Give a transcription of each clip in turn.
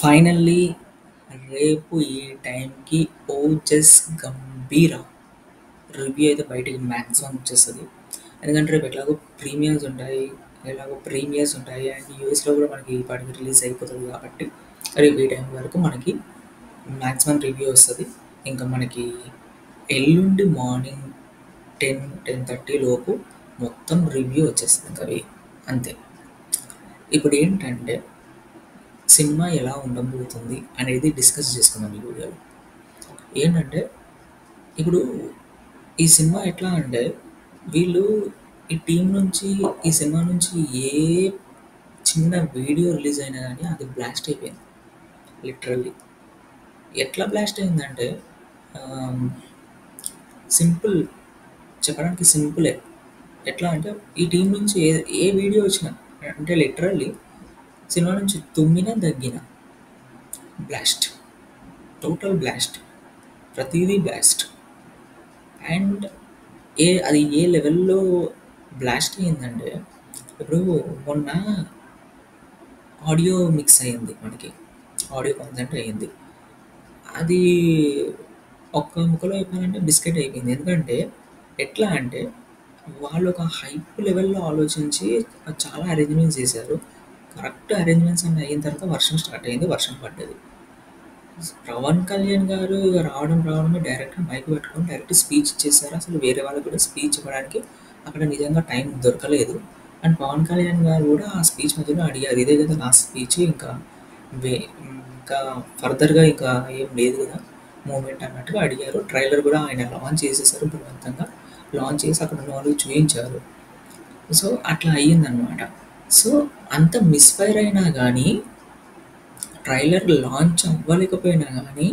Finally రేపు ఈ టైంకి 'ఓజస్ గంభీర' రివ్యూ అయితే బయటికి మ్యాక్సిమం వచ్చేస్తది. ఎందుకంటే రేపు ఎలాగో ప్రీమియర్స్ ఉంటాయి అండ్ యూఎస్‌లో కూడా మనకి ఈ పాటికి రిలీజ్ అయిపోతది కాబట్టి రేపు ఈ టైం వరకు మనకి మ్యాక్సిమం రివ్యూ వస్తది. ఇంకా మనకి ఎల్లుండి మార్నింగ్ 10:30 లోపు మొత్తం రివ్యూ వచ్చేస్తది ఇంకా అంతే. ఇప్పుడేంటంటే సినిమా ఎలా ఉండబోతుంది అనేది డిస్కస్ చేసుకుందాం ఈ వీడియోలో. ఏంటంటే ఇప్పుడు ఈ సినిమా ఎట్లా అంటే వీళ్ళు ఈ టీం నుంచి ఈ సినిమా నుంచి ఏ చిన్న వీడియో రిలీజ్ అయినా కానీ అది బ్లాస్ట్ అయిపోయింది లిటరల్లీ. ఎట్లా బ్లాస్ట్ అయిందంటే సింపుల్ చెప్పడానికి సింపులే. ఎట్లా అంటే ఈ టీం నుంచి ఏ వీడియో వచ్చినా అంటే లిటరల్లీ సినిమా నుంచి తుమ్మినా దగ్గిన బ్లాస్ట్, టోటల్ బ్లాస్ట్, ప్రతిదీ బ్లాస్ట్. అండ్ అది ఏ లెవెల్‌లో బ్లాస్ట్ అయిందంటే ఇప్పుడు మొన్న ఆడియో మిక్స్ అయింది మనకి. ఆడియో కన్సెంట్ అయింది. అది ఒక్క ముక్కలో చెప్పాలంటే బిస్కెట్ అయిపోయింది. ఎందుకంటే ఎట్లా అంటే వాళ్ళు ఒక హైప్ లెవెల్‌లో ఆలోచించి చాలా అరేంజ్‌మెంట్స్ చేశారు. కరెక్ట్ అరేంజ్‌మెంట్స్ అన్నీ అయిన తర్వాత వర్షం స్టార్ట్ అయింది. వర్షం పడ్డది. పవన్ కళ్యాణ్ గారు రావడమే డైరెక్ట్‌గా మైక్ పెట్టుకొని డైరెక్ట్ స్పీచ్ ఇచ్చేసారు. అసలు వేరే వాళ్ళకి కూడా స్పీచ్ ఇవ్వడానికి అక్కడ నిజంగా టైం దొరకలేదు. అండ్ పవన్ కళ్యాణ్ గారు కూడా ఆ స్పీచ్ మధ్యలో అడిగారు. ఇదే కదా లాస్ట్ స్పీచ్ ఇంకా ఫర్దర్‌గా ఇంకా ఏం లేదు కదా మూవ్‌మెంట్ అన్నట్టుగా అడిగారు. ట్రైలర్ కూడా ఆయన లాంచ్ చేసేసారు బలవంతంగా. లాంచ్ చేసి అక్కడ ఉన్న వాళ్ళకి చూయించారు. సో, అట్లా అయ్యిందనమాట. సో, అంత మిస్‌ఫైర్ అయినా గానీ ట్రైలర్ లాంచ్ అవ్వలేకపోయినా కానీ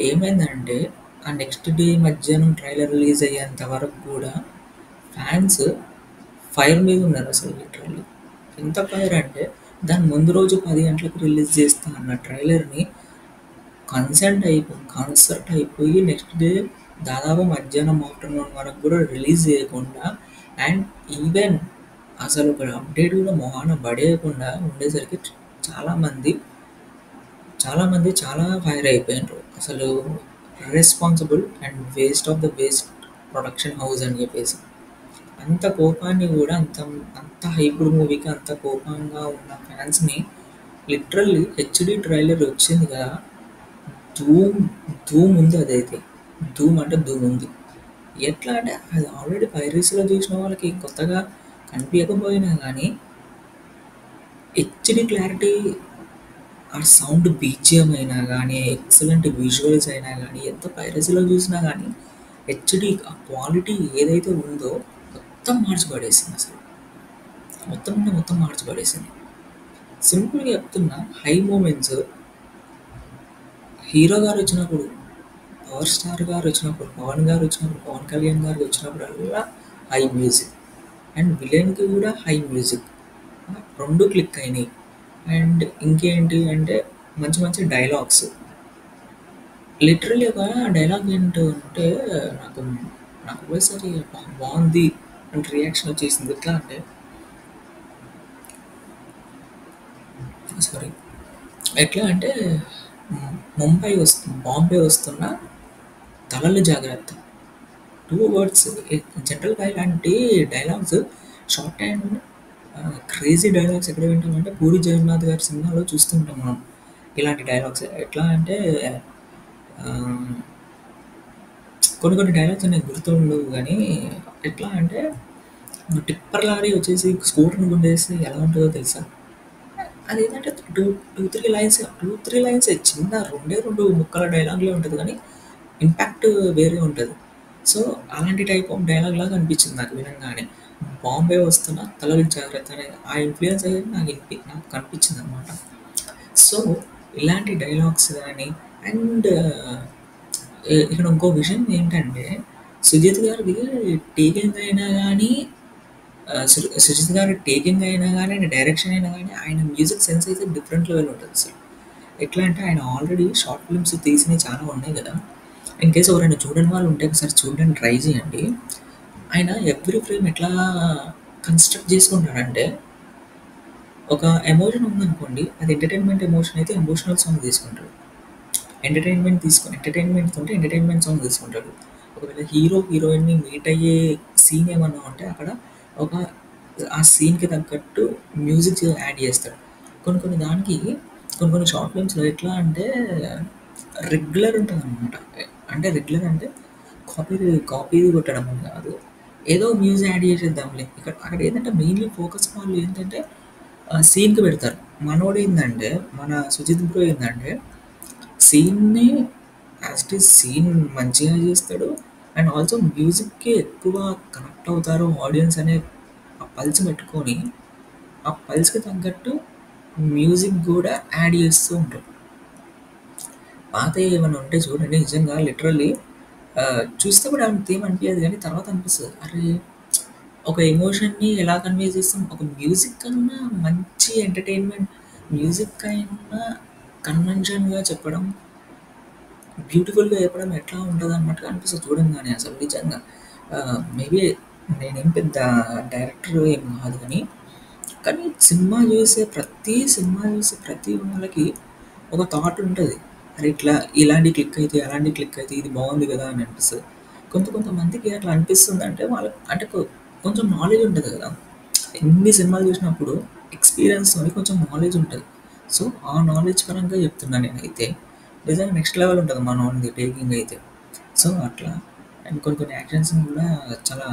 ఏమైందంటే ఆ నెక్స్ట్ డే మధ్యాహ్నం ట్రైలర్ రిలీజ్ అయ్యేంత వరకు కూడా ఫ్యాన్స్ ఫైర్ మీద ఉన్నారు అసలు లిటరల్లీ. ఎంత ఫైర్ అంటే దాని ముందు రోజు 10 గంటలకు రిలీజ్ చేస్తా అన్న ట్రైలర్‌ని కాన్సర్ట్ అయిపోయి నెక్స్ట్ డే దాదాపు మధ్యాహ్నం ఆఫ్టర్‌నూన్ వరకు కూడా రిలీజ్ చేయకుండా అండ్ ఈవెన్ అసలు ఒక అప్డేట్ కూడా మొహాన పడేయకుండా ఉండేసరికి చాలామంది చాలా ఫైర్ అయిపోయిండ్రు. అసలు irresponsible and waste of the waste production house అని చెప్పేసి. అంత కోపాన్ని కూడా అంత హైప్డ్ మూవీకి అంత కోపంగా ఉన్న ఫ్యాన్స్‌ని లిటరల్లీ హెచ్‌డీ ట్రైలర్ వచ్చింది కదా! ధూమ్ ఉంది అదైతే. ధూమ్ అంటే ధూమ్ ఉంది. ఎట్లా అంటే అది ఆల్రెడీ పైరసీలో చూసిన వాళ్ళకి కొత్తగా కనిపించకపోయినా కానీ హెచ్‌డీ క్లారిటీ, ఆ సౌండ్ బీజిఎం అయినా కానీ, ఎక్సలెంట్ విజువల్స్ అయినా కానీ, ఎంత పైరసీలో చూసినా కానీ హెచ్‌డీ ఆ క్వాలిటీ ఏదైతే ఉందో మొత్తం మార్చి పడేసింది అసలు. మొత్తం మార్చి పడేసింది. సింపుల్‌గా చెప్తున్నా, హై మూమెంట్స్ హీరో గారు వచ్చినప్పుడు, పవర్ స్టార్ గారు వచ్చినప్పుడు, పవన్ గారు వచ్చినప్పుడు, పవన్ కళ్యాణ్ గారు వచ్చినప్పుడల్లా హై మ్యూజిక్ అండ్ విలన్‌కి కూడా హై మ్యూజిక్. 2 క్లిక్ అయినాయి. అండ్ ఇంకేంటి అంటే మంచి డైలాగ్స్. లిటరల్లీ ఒక డైలాగ్ ఏంటంటే నాకు నాకు ఒకేసారి బాగుంది అంటే రియాక్షన్ వచ్చేసింది. ఎట్లా అంటే సారీ ఎట్లా అంటే బాంబే వస్తున్న తలలు జాగ్రత్త. 2 వర్డ్స్. జనరల్‌గా ఇలాంటి dialogues short and crazy dialogues ఎక్కడ వింటామంటే పూరి జగన్నాథ్ గారి సినిమాలో చూస్తుంటాం మనం. ఇలాంటి డైలాగ్స్ ఎట్లా అంటే కొన్ని డైలాగ్స్ నాకు గుర్తుండవు కానీ ఎట్లా అంటే టిప్పర్ లారీ వచ్చేసి స్కూటర్‌ని గుద్దేస్తే ఎలా ఉంటుందో తెలుసా? అదేంటంటే 2, 3 లైన్సే చిన్న 2 ముక్కల డైలాగ్‌లే ఉంటది కానీ ఇంపాక్ట్ వేరే ఉంటది. సో, అలాంటి టైప్ ఆఫ్ డైలాగ్ లాగా అనిపించింది నాకు వినంగానే. బాంబే వస్తున్న తలలు జాగ్రత్త అనేది ఆ ఇన్‌ఫ్లూయెన్స్ అనేది నాకు కనిపించిందనమాట. సో, ఇలాంటి డైలాగ్స్ గానీ అండ్ ఇక్కడ ఇంకో విషయం ఏంటంటే సుజిత్ గారిది టేకింగ్ అయినా కానీ సుజిత్ గారి టేకింగ్ అయినా కానీ అండ్ డైరెక్షన్ అయినా కానీ ఆయన మ్యూజిక్ సెన్స్ అయితే డిఫరెంట్ లెవెల్ ఉంటుంది అసలు. ఎట్లా అంటే ఆయన ఆల్రెడీ షార్ట్ ఫిల్మ్స్ తీసినవి చాలా ఉన్నాయి కదా! ఇన్ కేస్ ఎవరైనా చూడని వాళ్ళు ఉంటే ఒకసారి చూడడానికి ట్రై చేయండి. ఆయన ఎవ్రీ ఫ్రేమ్ ఎట్లా కన్‌స్ట్రక్ట్ చేసుకుంటాడంటే ఒక ఎమోషన్ ఉందనుకోండి, అది ఎంటర్‌టైన్‌మెంట్ ఎమోషన్ అయితే ఎమోషనల్ సాంగ్ తీసుకుంటాడు. ఎంటర్‌టైన్‌మెంట్ ఉంటే ఎంటర్‌టైన్‌మెంట్ సాంగ్ తీసుకుంటాడు. ఒకవేళ హీరో, హీరోయిన్‌ని మీట్ అయ్యే సీన్ ఏమన్నా ఉంటే అక్కడ ఒక ఆ సీన్‌కి తగ్గట్టు మ్యూజిక్ యాడ్ చేస్తాడు. కొన్ని కొన్ని దానికి కొన్ని కొన్ని షార్ట్ ఫిల్మ్స్‌లో ఎట్లా అంటే రెగ్యులర్ ఉంటదనమాట. అంటే రెగ్యులర్ అంటే కాపీ కాపీ కొట్టడం అని కాదు. ఏదో మ్యూజిక్ యాడ్ చేసేద్దాంలే. అక్కడ ఏంటంటే మెయిన్‌లీ ఫోకస్ వాళ్ళు ఏంటంటే సీన్‌కి పెడతారు. మనోడేందంటే మన సుజిత్ బ్రో ఏందంటే సీన్‌ని యాజ్ ఇట్ ఈజ్ సీన్ మంచిగా చేస్తాడు. అండ్ ఆల్సో మ్యూజిక్‌కి ఎక్కువ కనెక్ట్ అవుతారు ఆడియన్స్ అనే ఆ పల్స్ పెట్టుకొని, ఆ పల్స్‌కి తగ్గట్టు మ్యూజిక్ గూడా యాడ్ చేస్తూ ఉంటారు. పాతయి ఏమన్నా ఉంటే చూడండి నిజంగా లిటరల్లీ చూస్తే కూడా అంతేం అనిపియదు గానీ తర్వాత అనిపిస్తది. అరే! ఒక ఎమోషన్‌ని ఎలా కన్వే చేస్తాం, ఒక మ్యూజిక్ కన్నా మంచి ఎంటర్‌టైన్‌మెంట్ మ్యూజిక్ కన్నా కన్వెన్షన్‌గా చెప్పడం, బ్యూటిఫుల్‌గా చెప్పడం ఎట్లా ఉంటదన్నట్టుగా అనిపిస్తది చూడంగానే అసలు నిజంగా. మేబీ నేనేం పెద్ద డైరెక్టర్ ఏం కాదు గానీ, కానీ సినిమా చూసే ప్రతి వాళ్ళకి ఒక థాట్ ఉంటది. అరే! ఇట్లా ఇలాంటివి క్లిక్ అయితాయి, అలాంటివి క్లిక్ అయితాయి, ఇది బావుంది గదా! అని అనిపిస్తది. కొంతమందికి అట్లా అనిపిస్తుందంటే వాళ్ళకి అంటే కొంచెం నాలెడ్జ్ ఉంటది గదా! ఎన్ని సినిమాలు చూసినప్పుడు ఎక్స్‌పీరియన్స్‌తోని కొంచెం నాలెడ్జ్ ఉంటది. సో, ఆ నాలెడ్జ్ పరంగా చెప్తున్నా నేనైతే. నిజంగా నెక్స్ట్ లెవెల్ ఉంటది మనోడిది టేకింగ్ అయితే. సో, అట్లా అండ్ కొన్ని కొన్ని యాక్షన్స్‌ని గూడా చాలా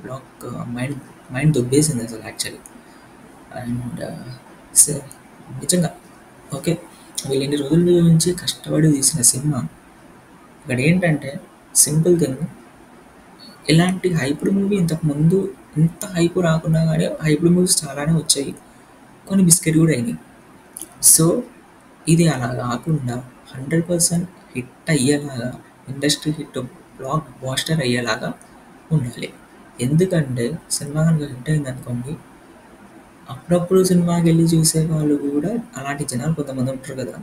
బ్లాక్ మైండ్ మైండ్ దొబ్బేసింది అసలు యాక్చువల్లీ. అండ్ స నిజంగా ఓకే. వీళ్ళు ఇన్ని రోజుల నుంచి కష్టపడి తీసిన సినిమా ఇక్కడేంటంటే సింపుల్ థింగ్ ఇలాంటి హైప్డ్ మూవీ ఇంతకుముందు ఇంత హైప్ రాకున్నా గానీ హైప్డ్ మూవీస్ చాలానే వచ్చాయి. కొన్ని బిస్కెట్ గూడా అయినాయి. సో, ఇది అలా గాకుండా 100% హిట్ అయ్యేలాగా ఇండస్ట్రీ హిట్ బ్లాక్ బస్టర్ అయ్యేలాగా ఉండాలి. ఎందుకంటే సినిమా గనుక హిట్ అయిందనుకోండి, అప్పుడప్పుడు సినిమాకెళ్ళి చూసేవాళ్ళు గూడా అలాంటి జనాలు కొంతమంది ఉంటారు గదా!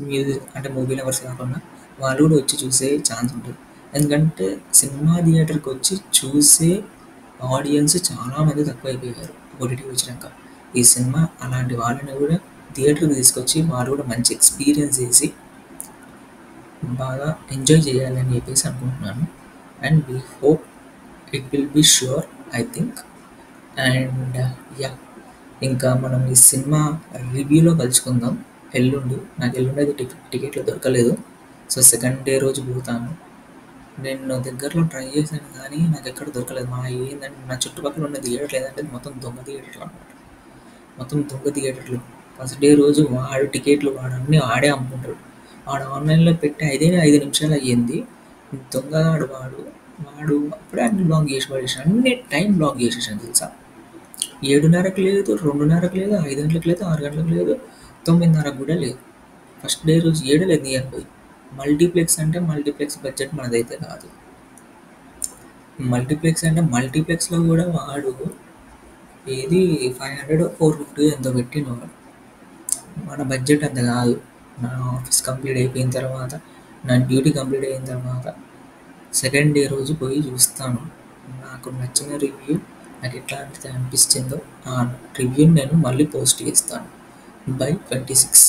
మ్యూజిక్ అంటే మూవీ లవర్స్ కాకుండా వాళ్ళు గూడా వచ్చి చూసే ఛాన్స్ ఉంటది. ఎందుకంటే సినిమా థియేటర్‌కొచ్చి చూసే ఆడియన్స్ చాలా మంది తక్కువైపోయారు ఓటీటీ వచ్చినాక. ఈ సినిమా అలాంటి వాళ్ళని గూడా థియేటర్‌కి తీసుకొచ్చి వాళ్ళు గూడా మంచి ఎక్స్‌పీరియన్స్ చేసి బాగా ఎంజాయ్ చేయాలని చెప్పేసి అనుకుంటున్నాను. And we hope it will be sure I think. And yeah! ఇంకా మనం ఈ సినిమా రివ్యూలో కలుసుకుందాం ఎల్లుండి. నాకు ఎల్లుండి అయితే టికెట్లు దొరకలేదు. సో, సెకండ్ డే రోజు పోతాను. నేను దగ్గరలో ట్రై చేశాను కానీ నాకెక్కడ దొరకలేదు. ఏందంటే నా చుట్టుపక్కల ఉన్న థియేటర్లు ఏదంటే మొత్తం దొంగ థియేటర్లు అనమాట. మొత్తం దొంగ థియేటర్లు. ఫస్ట్ డే రోజు వాడు టికెట్లు వాడన్నీ ఆడే అమ్ముకుంటాడు. వాడు ఆన్‌లైన్‌లో పెట్టి 5 నిమిషాలు అయ్యింది. దొంగగాడు వాడు అప్పుడే అన్ని బ్లాక్ చేసి పడేసాడు. అన్ని టైం బ్లాక్ చేసేసాడు తెలుసా? 7:30కి లేదు, 2:30కి లేదు, 5 గంటలకు లేదు, 6 గంటలకు లేదు, 9:30కి కూడా లేదు. ఫస్ట్ డే రోజు 7 లేదు నియర్ బై. మల్టీప్లెక్స్ అంటే మల్టీప్లెక్స్ బడ్జెట్ మనదైతే కాదు. మల్టీప్లెక్స్ అంటే మల్టీప్లెక్స్‌లో కూడా వాడు ఏది 500 450 ఎంతో పెట్టిండు వాడు. మన బడ్జెట్ అంత కాదు. నా ఆఫీస్ కంప్లీట్ అయిపోయిన తర్వాత, నా డ్యూటీ కంప్లీట్ అయిన తర్వాత సెకండ్ డే రోజు పోయి చూస్తాను. నాకు నచ్చిన రివ్యూ నాకు ఎట్లాంటిది అనిపించిందో ఆ రివ్యూని నేను మళ్ళీ పోస్ట్ చేస్తాను బై 26.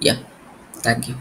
యాహ్! Thank you.